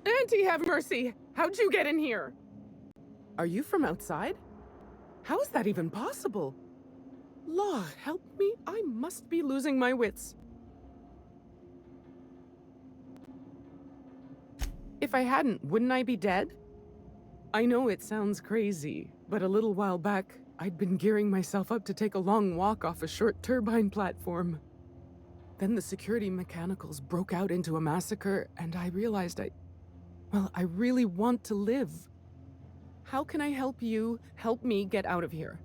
Auntie, have mercy! How'd you get in here? Are you from outside? How is that even possible? Law, help me, I must be losing my wits. If I hadn't, wouldn't I be dead? I know it sounds crazy, but a little while back, I'd been gearing myself up to take a long walk off a short turbine platform. Then the security mechanicals broke out into a massacre, and I realized I really want to live. How can I help you help me get out of here?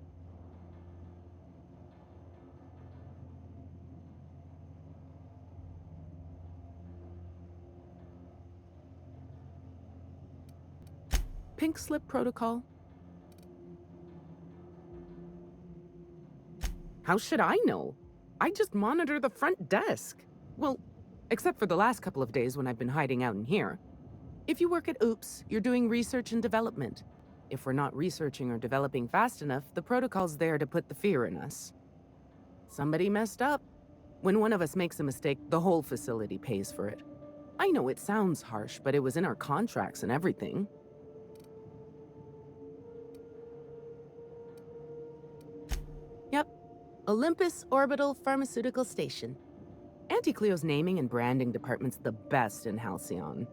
Pink slip protocol. How should I know? I just monitor the front desk. Well, except for the last couple of days when I've been hiding out in here. If you work at Oops, you're doing research and development. If we're not researching or developing fast enough, the protocol's there to put the fear in us. Somebody messed up. When one of us makes a mistake, the whole facility pays for it. I know it sounds harsh, but it was in our contracts and everything. Yep. Olympus Orbital Pharmaceutical Station. Auntie Cleo's naming and branding department's the best in Halcyon.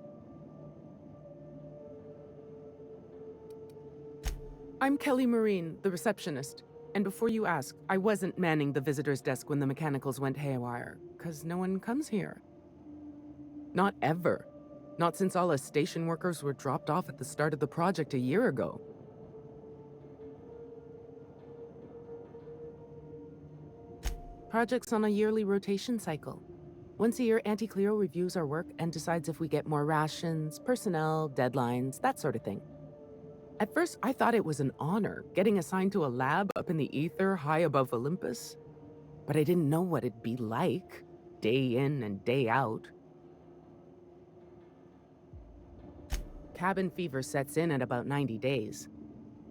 I'm Kelly Marine, the receptionist. And before you ask, I wasn't manning the visitor's desk when the mechanicals went haywire, 'cause no one comes here. Not ever. Not since all us station workers were dropped off at the start of the project a year ago. Project's on a yearly rotation cycle. Once a year, Auntie Cleo reviews our work and decides if we get more rations, personnel, deadlines, that sort of thing. At first, I thought it was an honor, getting assigned to a lab up in the ether high above Olympus. But I didn't know what it'd be like, day in and day out. Cabin fever sets in at about 90 days.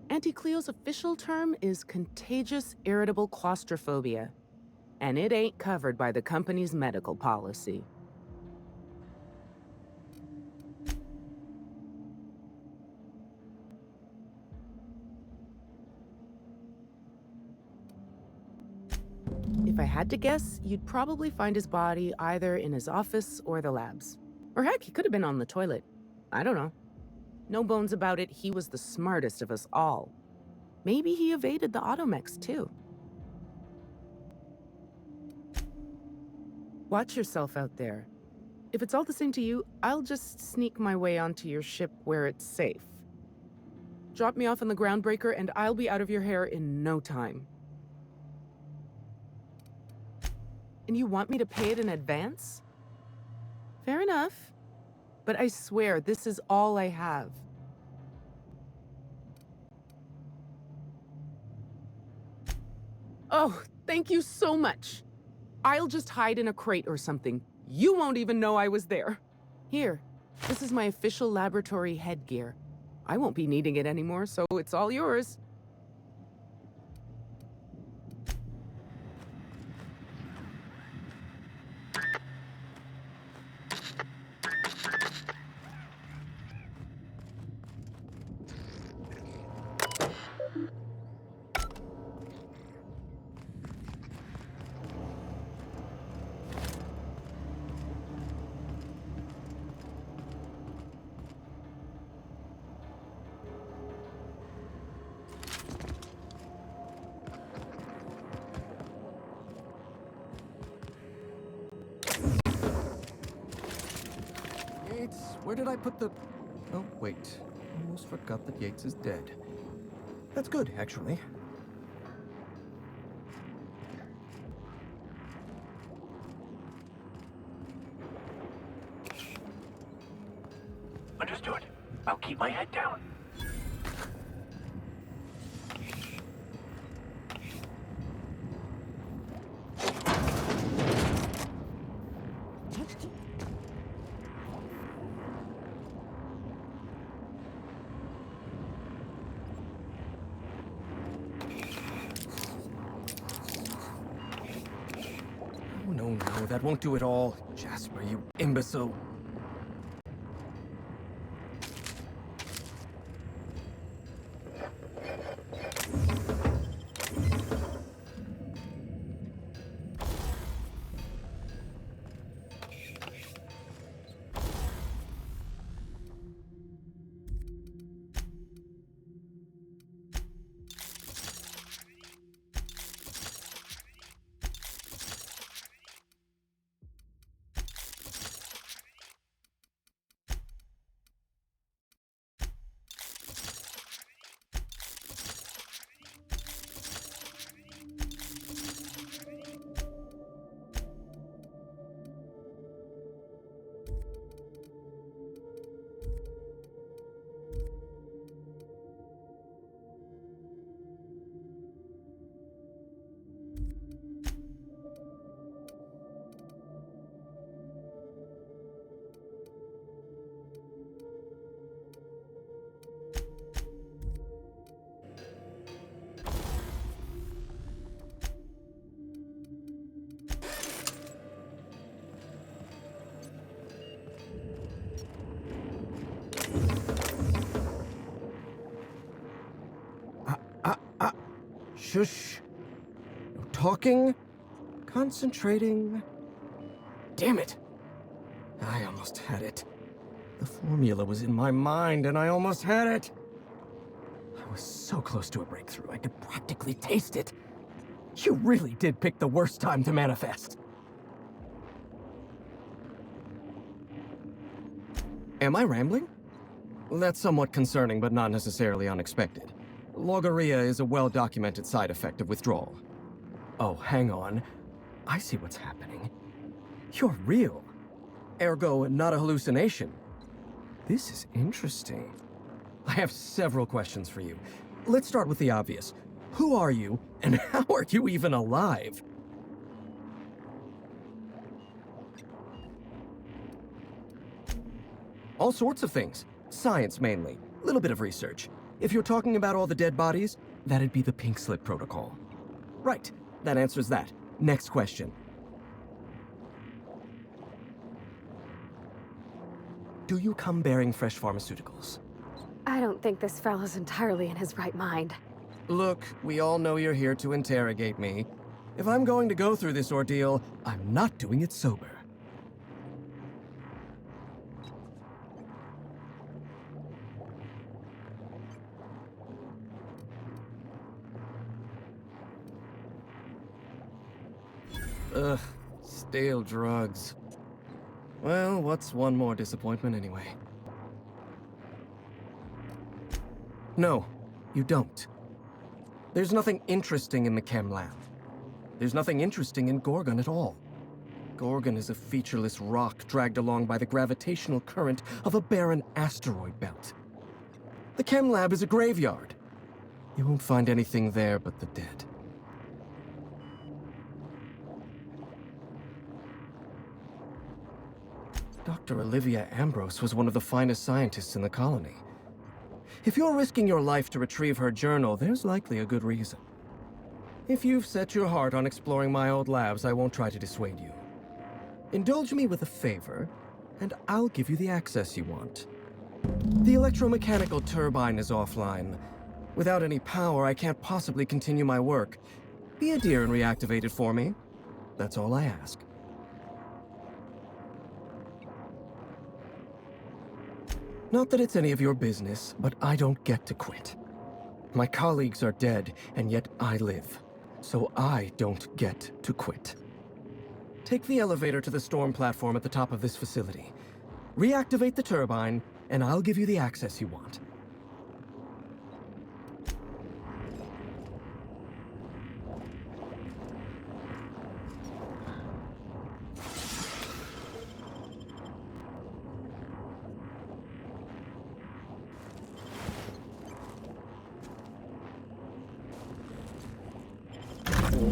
Auntie Cleo's official term is contagious irritable claustrophobia, and it ain't covered by the company's medical policy. If I had to guess, you'd probably find his body either in his office or the labs. Or heck, he could have been on the toilet. I don't know. No bones about it, he was the smartest of us all. Maybe he evaded the automechs too. Watch yourself out there. If it's all the same to you, I'll just sneak my way onto your ship where it's safe. Drop me off on the groundbreaker and I'll be out of your hair in no time. And you want me to pay it in advance? Fair enough. But I swear, this is all I have. Oh, thank you so much. I'll just hide in a crate or something. You won't even know I was there. Here, this is my official laboratory headgear. I won't be needing it anymore, so it's all yours. Where did I put the... Oh, wait. Almost forgot that Yates is dead. That's good, actually. Understood. I'll keep my head down. no, that won't do at all. Jasper, you imbecile. Shush. No talking. Concentrating. Damn it. I almost had it. The formula was in my mind, and I almost had it. I was so close to a breakthrough, I could practically taste it. You really did pick the worst time to manifest. Am I rambling? That's somewhat concerning, but not necessarily unexpected. Logorrhea is a well-documented side effect of withdrawal. Oh, hang on. I see what's happening. You're real. Ergo, not a hallucination. This is interesting. I have several questions for you. Let's start with the obvious. Who are you, and how are you even alive? All sorts of things. Science, mainly. A little bit of research. If you're talking about all the dead bodies, that'd be the pink slip protocol. Right. That answers that. Next question. Do you come bearing fresh pharmaceuticals? I don't think this fellow's entirely in his right mind. Look, we all know you're here to interrogate me. If I'm going to go through this ordeal, I'm not doing it sober. Ugh, stale drugs. Well, what's one more disappointment anyway? No, you don't. There's nothing interesting in the chem lab. There's nothing interesting in Gorgon at all. Gorgon is a featureless rock dragged along by the gravitational current of a barren asteroid belt. The chem lab is a graveyard. You won't find anything there but the dead. Dr. Olivia Ambrose was one of the finest scientists in the colony. If you're risking your life to retrieve her journal, there's likely a good reason. If you've set your heart on exploring my old labs, I won't try to dissuade you. Indulge me with a favor, and I'll give you the access you want. The electromechanical turbine is offline. Without any power, I can't possibly continue my work. Be a dear and reactivate it for me. That's all I ask. Not that it's any of your business, but I don't get to quit. My colleagues are dead, and yet I live. So I don't get to quit. Take the elevator to the storm platform at the top of this facility. Reactivate the turbine, and I'll give you the access you want.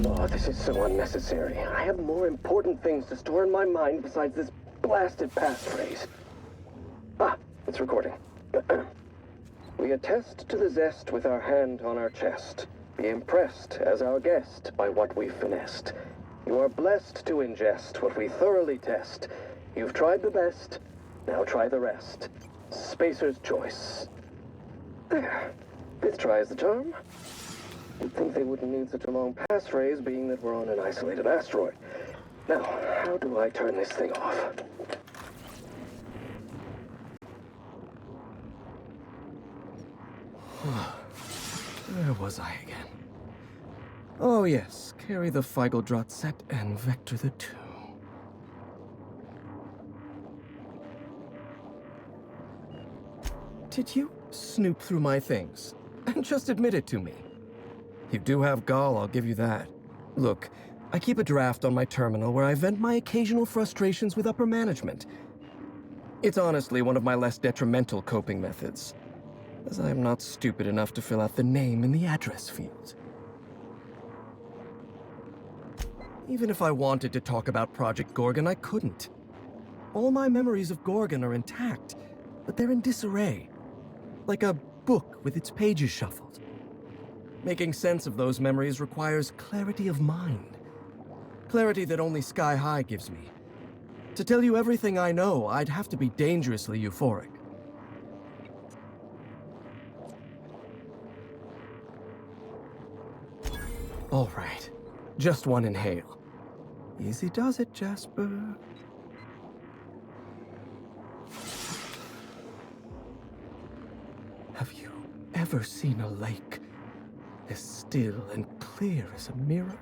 Oh, this is so unnecessary. I have more important things to store in my mind besides this blasted passphrase. Ah, it's recording. We attest to the zest with our hand on our chest. Be impressed as our guest by what we've finessed. You are blessed to ingest what we thoroughly test. You've tried the best, now try the rest. Spacer's choice. There. Fifth try is the charm. You'd think they wouldn't need such a long passphrase, being that we're on an isolated asteroid. Now, how do I turn this thing off? Where was I again? Oh yes, carry the Feigeldrot set and vector the 2. Did you snoop through my things? And just admit it to me. You do have gall, I'll give you that. Look, I keep a draft on my terminal where I vent my occasional frustrations with upper management. It's honestly one of my less detrimental coping methods, as I am not stupid enough to fill out the name in the address field. Even if I wanted to talk about Project Gorgon, I couldn't. All my memories of Gorgon are intact, but they're in disarray. Like a book with its pages shuffled. Making sense of those memories requires clarity of mind. Clarity that only Sky High gives me. To tell you everything I know, I'd have to be dangerously euphoric. All right, just one inhale. Easy does it, Jasper. Have you ever seen a lake as still and clear as a mirror?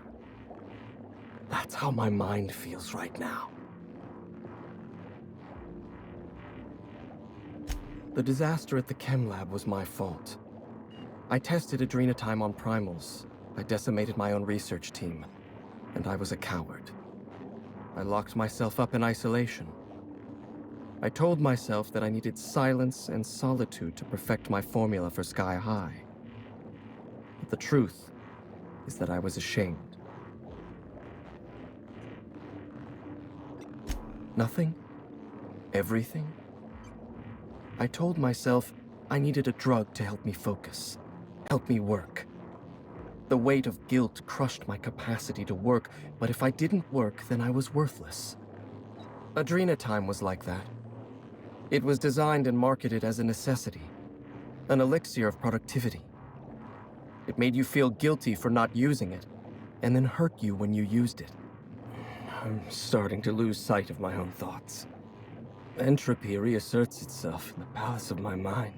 That's how my mind feels right now. The disaster at the chem lab was my fault. I tested adrenotime on primals. I decimated my own research team, and I was a coward. I locked myself up in isolation. I told myself that I needed silence and solitude to perfect my formula for Sky High. But the truth is that I was ashamed. Nothing? Everything? I told myself I needed a drug to help me focus, help me work. The weight of guilt crushed my capacity to work, but if I didn't work, then I was worthless. Adrenotime was like that. It was designed and marketed as a necessity, an elixir of productivity. It made you feel guilty for not using it, and then hurt you when you used it. I'm starting to lose sight of my own thoughts. Entropy reasserts itself in the palace of my mind.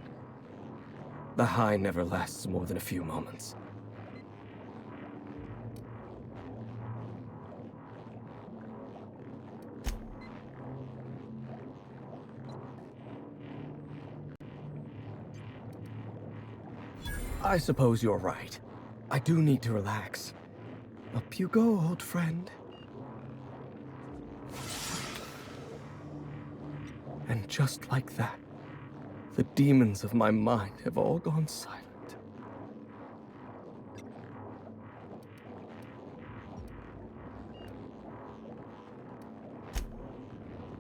The high never lasts more than a few moments. I suppose you're right. I do need to relax. Up you go, old friend. And just like that, the demons of my mind have all gone silent.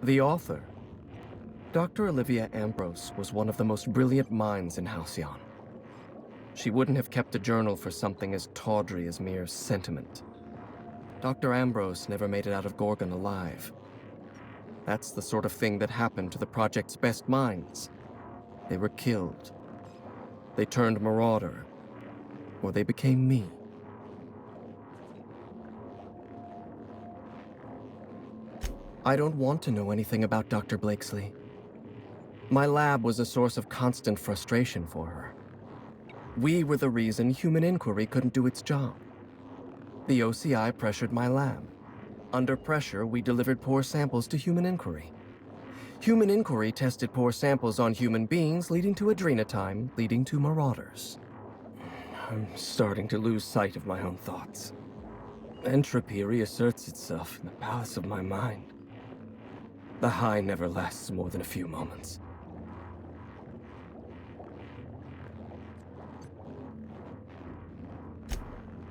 The author, Dr. Olivia Ambrose, was one of the most brilliant minds in Halcyon. She wouldn't have kept a journal for something as tawdry as mere sentiment. Dr. Ambrose never made it out of Gorgon alive. That's the sort of thing that happened to the project's best minds. They were killed. They turned marauder. Or they became me. I don't want to know anything about Dr. Blakesley. My lab was a source of constant frustration for her. We were the reason human inquiry couldn't do its job. The OCI pressured my lab. Under pressure, we delivered poor samples to human inquiry. Human inquiry tested poor samples on human beings, leading to adrenotime, leading to marauders. I'm starting to lose sight of my own thoughts. Entropy reasserts itself in the palace of my mind. The high never lasts more than a few moments.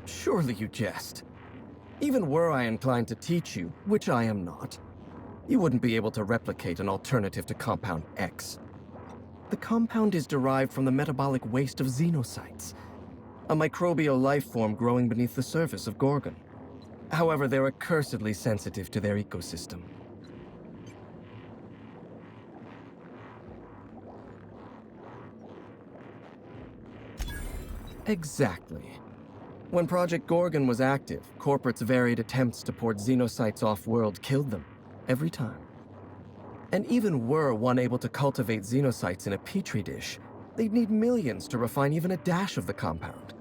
Surely you jest. Even were I inclined to teach you, which I am not, you wouldn't be able to replicate an alternative to Compound X. The compound is derived from the metabolic waste of xenocytes, a microbial life form growing beneath the surface of Gorgon. However, they're accursedly sensitive to their ecosystem. Exactly. When Project Gorgon was active, corporates' varied attempts to port xenocytes off-world killed them, every time. And even were one able to cultivate xenocytes in a petri dish, they'd need millions to refine even a dash of the compound.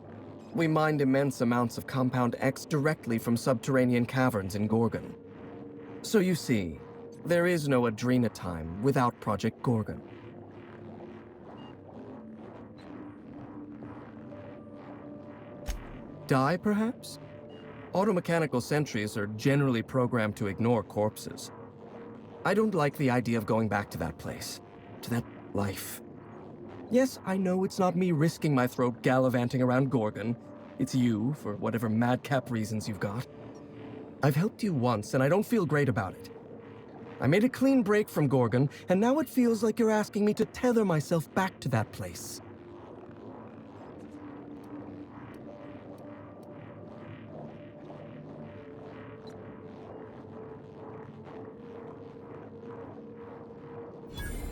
We mined immense amounts of Compound X directly from subterranean caverns in Gorgon. So you see, there is no Adrenatime without Project Gorgon. Die, perhaps? Automechanical sentries are generally programmed to ignore corpses. I don't like the idea of going back to that place, to that life. Yes, I know it's not me risking my throat gallivanting around Gorgon. It's you, for whatever madcap reasons you've got. I've helped you once, and I don't feel great about it. I made a clean break from Gorgon, and now it feels like you're asking me to tether myself back to that place.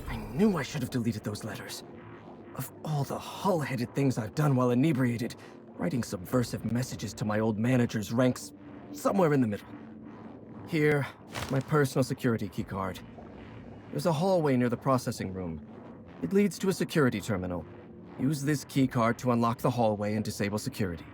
I knew I should have deleted those letters. Of all the hull-headed things I've done while inebriated, writing subversive messages to my old managers ranks somewhere in the middle. Here, my personal security keycard. There's a hallway near the processing room. It leads to a security terminal. Use this keycard to unlock the hallway and disable security.